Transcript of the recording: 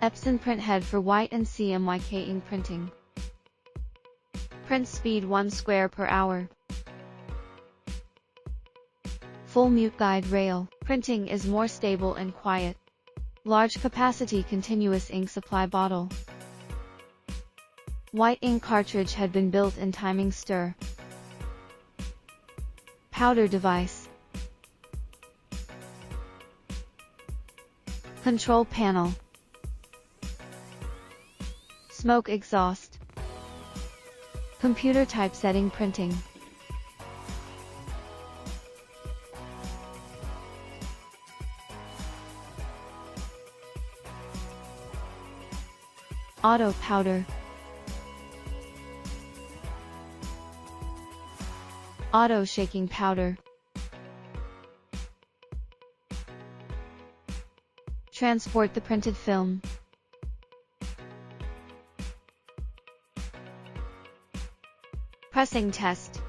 Epson printhead for white and CMYK ink printing. Print speed 1 square per hour. Full mute guide rail. Printing is more stable and quiet. Large capacity continuous ink supply bottle. White ink cartridge had been built in timing stir. Powder device. Control panel. Smoke exhaust. Computer typesetting printing. Auto powder. Auto shaking powder. Transport the printed film. Pressing test.